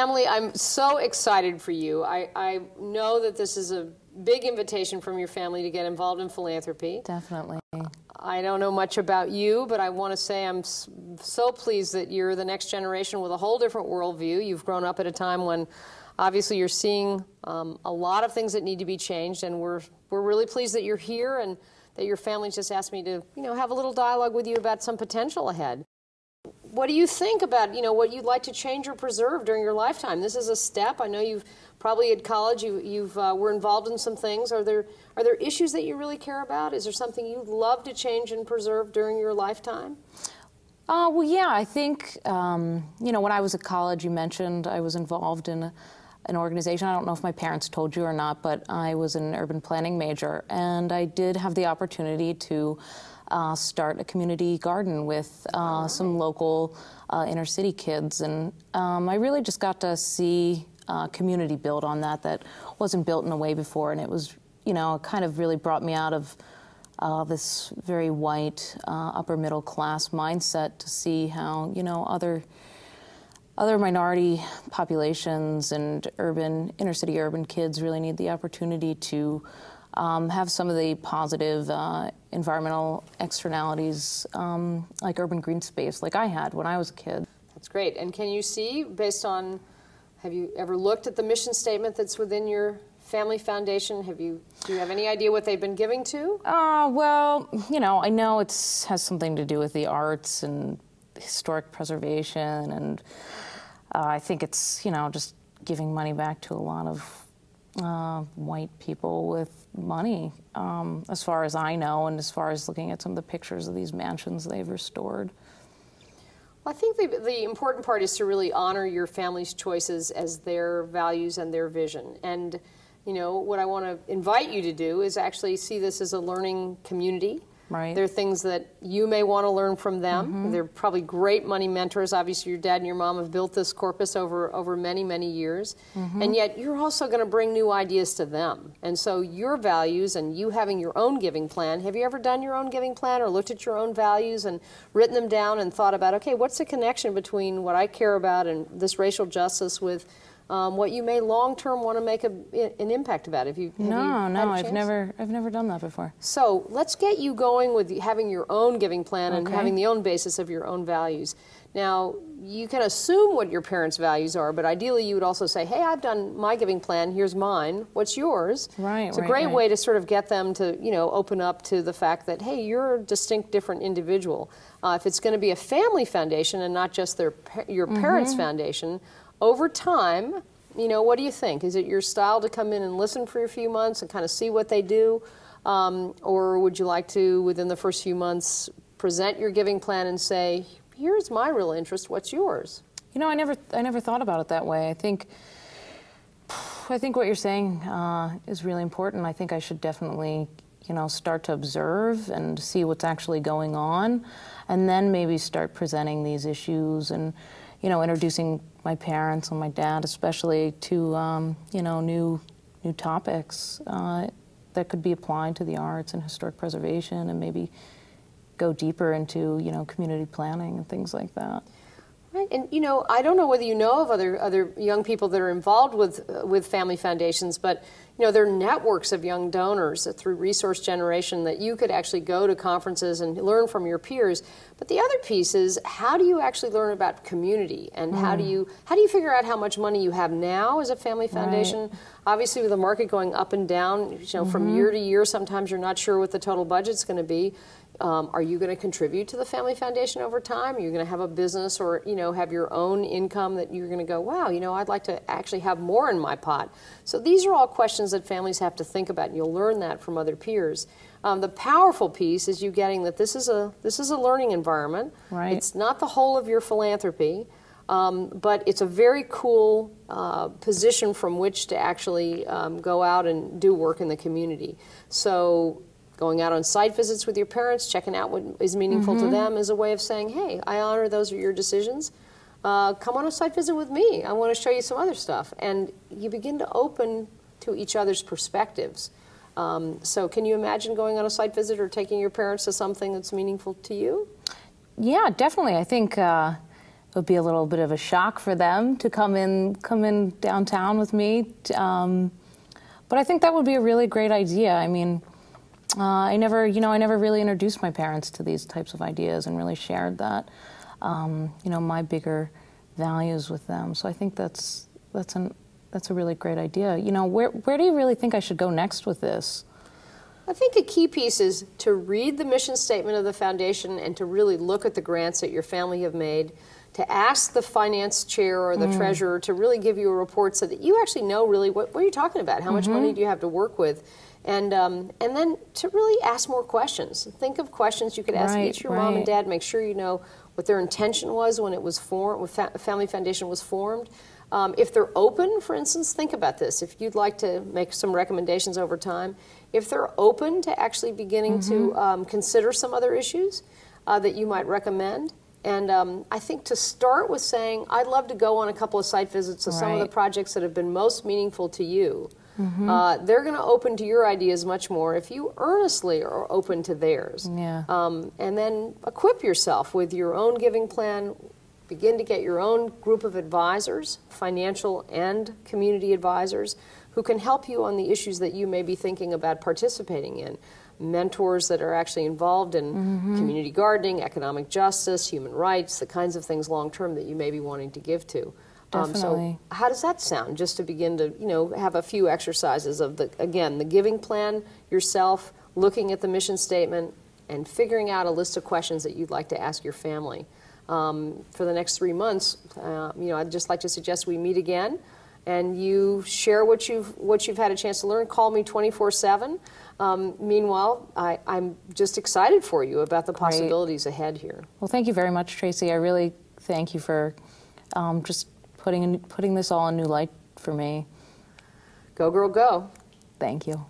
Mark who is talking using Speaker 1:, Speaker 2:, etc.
Speaker 1: Emily, I'm so excited for you. I know that this is a big invitation from your family to get involved in philanthropy.
Speaker 2: Definitely.
Speaker 1: I don't know much about you, but I want to say I'm so pleased that you're the next generation with a whole different worldview. You've grown up at a time when obviously you're seeing a lot of things that need to be changed, and we're really pleased that you're here and that your family just asked me to, have a little dialogue with you about some potential ahead. What do you think about, what you'd like to change or preserve during your lifetime? This is a step. I know you've probably at college, you've were involved in some things. Are there issues that you really care about? Is there something you'd love to change and preserve during your lifetime?
Speaker 2: Well, yeah, I think, when I was at college, you mentioned I was involved in an organization. I don't know if my parents told you or not, but I was an urban planning major, and I did have the opportunity to start a community garden with some local inner city kids, and I really just got to see community build on that wasn't built in a way before, and it was, it kind of really brought me out of this very white upper middle class mindset to see how, other minority populations and inner city urban kids really need the opportunity to have some of the positive environmental externalities like urban green space like I had when I was a kid.
Speaker 1: That's great. And can you see, based on, have you ever looked at the mission statement that's within your family foundation? Do you have any idea what they've been giving to?
Speaker 2: Well, I know it has something to do with the arts and historic preservation, and I think it's, just giving money back to a lot of white people with money, as far as I know, and as far as looking at some of the pictures of these mansions they've restored.
Speaker 1: Well, I think the important part is to really honor your family's choices as their values and their vision. And, what I want to invite you to do is actually see this as a learning community.
Speaker 2: Right.
Speaker 1: There are things that you may want to learn from them. Mm-hmm. They're probably great money mentors. Obviously, your dad and your mom have built this corpus over many, many years. Mm-hmm. And yet, you're also going to bring new ideas to them. And so your values and you having your own giving plan, have you ever done your own giving plan or looked at your own values and written them down and thought about, okay, what's the connection between what I care about and this racial justice with what you may long-term want to make an impact about?
Speaker 2: No, I've never done that before.
Speaker 1: So let's get you going with having your own giving plan and having the own basis of your own values. Now, you can assume what your parents' values are, but ideally you would also say, hey, I've done my giving plan, here's mine, what's yours?
Speaker 2: Right,
Speaker 1: it's a great way to sort of get them to, open up to the fact that, hey, you're a distinct, different individual. If it's going to be a family foundation and not just your parents' foundation, over time, what do you think? Is it your style to come in and listen for a few months and kind of see what they do? Or would you like to, within the first few months, present your giving plan and say, here's my real interest, what's yours?
Speaker 2: I never thought about it that way. I think what you're saying is really important. I think I should definitely, start to observe and see what's actually going on, and then maybe start presenting these issues and, introducing my parents and my dad especially to, new topics that could be applied to the arts and historic preservation, and maybe go deeper into, community planning and things like that.
Speaker 1: Right, and I don't know whether you know of other young people that are involved with family foundations, but there are networks of young donors through resource generation that you could actually go to conferences and learn from your peers. But the other piece is, how do you actually learn about community, and how do you figure out how much money you have now as a family foundation? Right. Obviously, with the market going up and down, from year to year, sometimes you're not sure what the total budget's going to be. Are you going to contribute to the family foundation over time? Are you going to have a business or, have your own income that you're going to go, wow, I'd like to actually have more in my pot? So these are all questions that families have to think about, and you'll learn that from other peers. The powerful piece is you getting that this is a learning environment.
Speaker 2: Right.
Speaker 1: It's not the whole of your philanthropy, but it's a very cool position from which to actually go out and do work in the community. So going out on site visits with your parents, checking out what is meaningful to them is a way of saying, hey, I honor those are your decisions. Come on a site visit with me. I want to show you some other stuff. And you begin to open to each other's perspectives. So can you imagine going on a site visit or taking your parents to something that's meaningful to you?
Speaker 2: Yeah, definitely. I think, it would be a little bit of a shock for them to come in downtown with me. But I think that would be a really great idea. I mean, I never really introduced my parents to these types of ideas and really shared that, my bigger values with them. So I think that's a really great idea. Where do you really think I should go next with this?
Speaker 1: I think a key piece is to read the mission statement of the foundation and to really look at the grants that your family have made, to ask the finance chair or the treasurer to really give you a report so that you actually know really what you're talking about, how much money do you have to work with, and then to really ask more questions. Think of questions you could ask each your mom and dad. Make sure you know what their intention was when it was formed, when Family Foundation was formed. If they're open, for instance, think about this. If you'd like to make some recommendations over time, if they're open to actually beginning to consider some other issues that you might recommend. And I think to start with saying, I'd love to go on a couple of site visits to some of the projects that have been most meaningful to you. They're going to open to your ideas much more if you earnestly are open to theirs.
Speaker 2: Yeah.
Speaker 1: And then equip yourself with your own giving plan. Begin to get your own group of advisors, financial and community advisors, who can help you on the issues that you may be thinking about participating in. Mentors that are actually involved in community gardening, economic justice, human rights, the kinds of things long-term that you may be wanting to give to. So how does that sound, just to begin to have a few exercises of, the giving plan yourself, looking at the mission statement, and figuring out a list of questions that you'd like to ask your family. For the next 3 months, I'd just like to suggest we meet again, and you share what you've had a chance to learn. Call me 24/7. Meanwhile, I'm just excited for you about the possibilities ahead here.
Speaker 2: Well, thank you very much, Tracy. I really thank you for just putting this all in new light for me.
Speaker 1: Go, girl, go.
Speaker 2: Thank you.